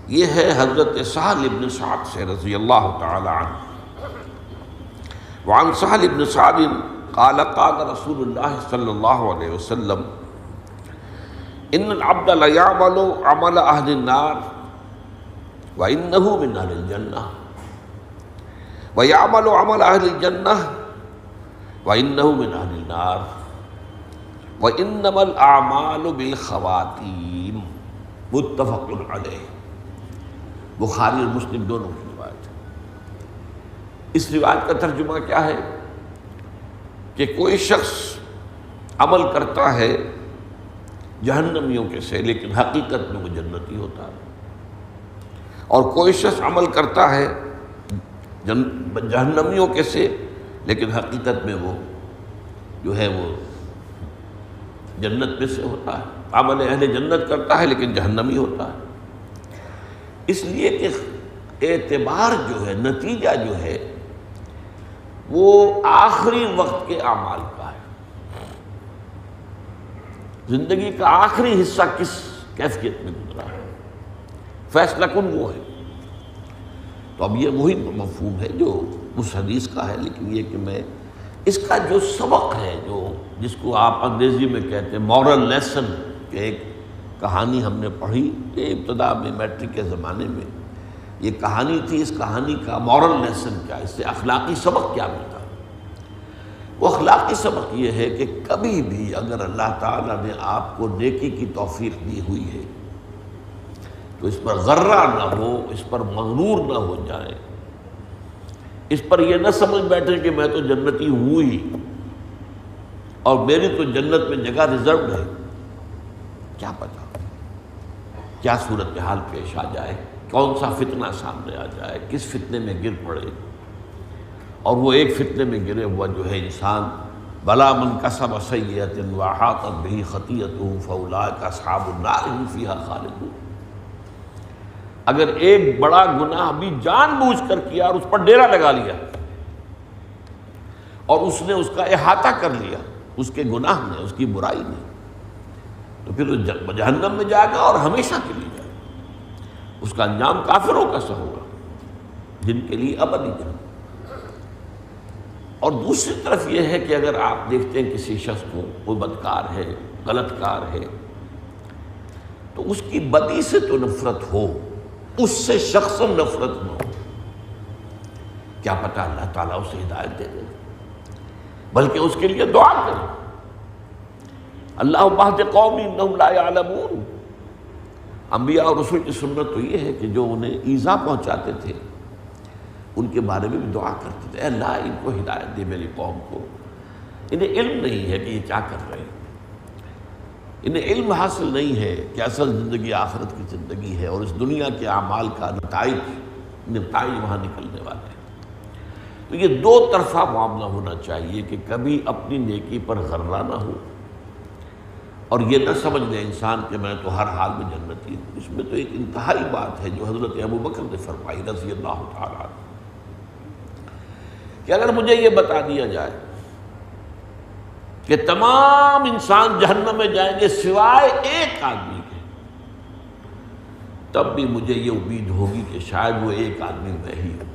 یہ ہے حضرت سہل بن سعد سے رضی اللہ تعالی عنہ۔ وعن سہل بن سعد قال قال رسول اللہ صلی اللہ علیہ وسلم ان العبد لیعمل عمل اہل النار وانہ من اہل الجنہ ویعمل عمل اہل الجنہ وانہ من اہل النار وانما الاعمال بالخواتیم، متفق علیہ۔ بخاری اور مسلم دونوں کی روایت ہے۔ اس روایت کا ترجمہ کیا ہے کہ کوئی شخص عمل کرتا ہے جہنمیوں کے سے لیکن حقیقت میں وہ جنتی ہوتا ہے، اور کوئی شخص عمل کرتا ہے جہنمیوں کے سے لیکن حقیقت میں وہ جو ہے وہ جنت میں سے ہوتا ہے، عمل اہل جنت کرتا ہے لیکن جہنمی ہوتا ہے۔ اس لیے کہ اعتبار جو ہے، نتیجہ جو ہے وہ آخری وقت کے اعمال کا ہے۔ زندگی کا آخری حصہ کس کیفیت میں گزرا ہے، فیصلہ کن وہ ہے۔ تو اب یہ وہی مفہوم ہے جو اس حدیث کا ہے، لیکن یہ کہ میں اس کا جو سبق ہے، جو جس کو آپ انگریزی میں کہتے ہیں مورل لیسن، کہ ایک کہانی ہم نے پڑھی کہ ابتدا میں میٹرک کے زمانے میں یہ کہانی تھی، اس کہانی کا مورل لیسن کیا، اس سے اخلاقی سبق کیا ملتا؟ وہ اخلاقی سبق یہ ہے کہ کبھی بھی اگر اللہ تعالیٰ نے آپ کو نیکی کی توفیق دی ہوئی ہے تو اس پر غرہ نہ ہو، اس پر مغرور نہ ہو جائے، اس پر یہ نہ سمجھ بیٹھے کہ میں تو جنتی ہوں ہی اور میری تو جنت میں جگہ ریزروڈ ہے۔ کیا پتہ کیا صورتحال پیش آ جائے، کون سا فتنہ سامنے آ جائے، کس فتنے میں گر پڑے، اور وہ ایک فتنے میں گرے ہوا جو ہے انسان بلا من کسب سیئۃ واحاطت بہ خطیئتہ فاولئک اصحاب النار هم فیہا خالدون۔ اگر ایک بڑا گناہ بھی جان بوجھ کر کیا اور اس پر ڈیرا لگا لیا اور اس نے اس کا احاطہ کر لیا، اس کے گناہ نے، اس کی برائی نے، تو پھر وہ جہنم میں جائے گا اور ہمیشہ کے لیے جائے گا۔ اس کا انجام کافروں کا سا ہوگا جن کے لیے ابدی جہنم۔ اور دوسری طرف یہ ہے کہ اگر آپ دیکھتے ہیں کسی شخص کو وہ بدکار ہے، غلط کار ہے، تو اس کی بدی سے تو نفرت ہو، اس سے شخصاً نفرت نہ ہو۔ کیا پتہ اللہ تعالیٰ اسے ہدایت دے دے، بلکہ اس کے لیے دعا کریں، اللہم اہد قومی انہم لا یعلمون۔ انبیاء اور رسول کی سنت تو یہ ہے کہ جو انہیں ایذا پہنچاتے تھے ان کے بارے میں بھی دعا کرتے تھے، اے اللہ ان کو ہدایت دے، میری قوم کو، انہیں علم نہیں ہے کہ یہ کیا کر رہے ہیں، انہیں علم حاصل نہیں ہے کہ اصل زندگی آخرت کی زندگی ہے اور اس دنیا کے اعمال کا نتائج وہاں نکلنے والے ہیں۔ تو یہ دو طرفہ معاملہ ہونا چاہیے کہ کبھی اپنی نیکی پر غرہ نہ ہو اور یہ نہ سمجھ لے انسان کہ میں تو ہر حال میں جنتی ہوں۔ اس میں تو ایک انتہائی بات ہے جو حضرت ابوبکر نے فرمائی رضی اللہ تعالیٰ عنہ، کہ اگر مجھے یہ بتا دیا جائے کہ تمام انسان جہنم میں جائیں گے سوائے ایک آدمی کے، تب بھی مجھے یہ امید ہوگی کہ شاید وہ ایک آدمی میں ہی ہوں۔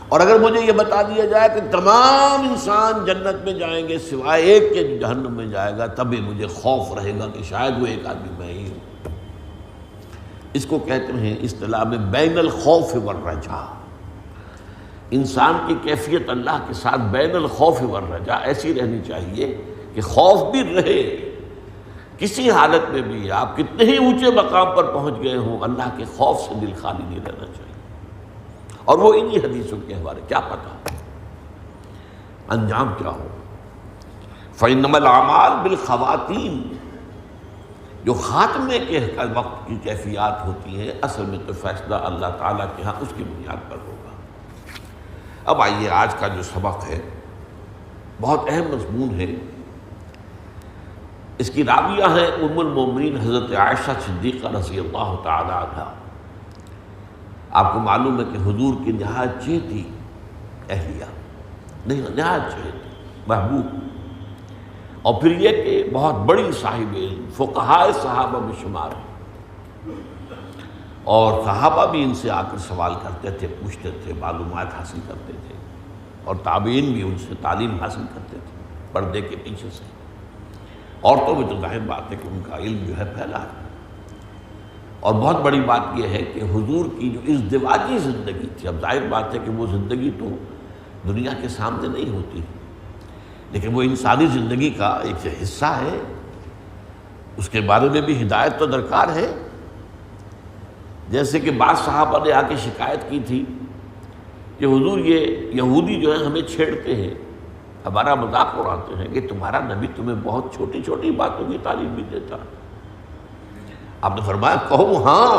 اور اگر مجھے یہ بتا دیا جائے کہ تمام انسان جنت میں جائیں گے سوائے ایک کے جو جہنم میں جائے گا، تب بھی مجھے خوف رہے گا کہ شاید وہ ایک آدمی میں ہی ہوں۔ اس کو کہتے ہیں اصطلاح میں بین الخوف والرجاء۔ انسان کی کیفیت اللہ کے ساتھ بین الخوف والرجاء ایسی رہنی چاہیے کہ خوف بھی رہے، کسی حالت میں بھی آپ کتنے ہی اونچے مقام پر پہنچ گئے ہوں، اللہ کے خوف سے دل خالی نہیں رہنا چاہیے۔ اور وہ انہی حدیثوں کے حوالے، کیا پتہ انجام کیا ہو۔ فَإِنَّمَا الْأَعْمَالُ بِالْخَوَاتِيمِ، جو خاتمے کے وقت کی کیفیات ہوتی ہیں، اصل میں تو فیصلہ اللہ تعالیٰ کے ہاں اس کی بنیاد پر ہوگا۔ اب آئیے آج کا جو سبق ہے بہت اہم مضمون ہے۔ اس کی راویہ ہیں ام المومنین حضرت عائشہ صدیقہ رضی اللہ تعالی عنہا۔ آپ کو معلوم ہے کہ حضور کی نہایت چہیتی اہلیہ، نہایت چہیتی محبوب، اور پھر یہ کہ بہت بڑی صاحب علم، فقہائے صحابہ میں شمار ہے۔ اور صحابہ بھی ان سے آ کر سوال کرتے تھے، پوچھتے تھے، معلومات حاصل کرتے تھے، اور تابعین بھی ان سے تعلیم حاصل کرتے تھے پردے کے پیچھے سے۔ عورتوں میں تو ظاہر بات ہے کہ ان کا علم جو ہے پھیلا ہے، اور بہت بڑی بات یہ ہے کہ حضور کی جو ازدواجی زندگی تھی، اب ظاہر بات ہے کہ وہ زندگی تو دنیا کے سامنے نہیں ہوتی، لیکن وہ انسانی زندگی کا ایک حصہ ہے، اس کے بارے میں بھی ہدایت تو درکار ہے۔ جیسے کہ بعض صحابہ نے آ کے شکایت کی تھی کہ حضور یہ یہودی جو ہے ہمیں چھیڑتے ہیں، ہمارا مذاق اڑاتے ہیں کہ تمہارا نبی تمہیں بہت چھوٹی چھوٹی باتوں کی تعلیم بھی دیتا ہے۔ آپ نے فرمایا کہو ہاں،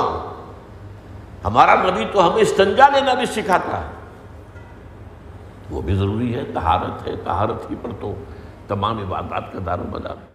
ہمارا نبی تو ہمیں استنجا لینا بھی سکھاتا ہے، وہ بھی ضروری ہے، طہارت ہے، طہارت ہی پر تو تمام عبادات کا دار و مدار۔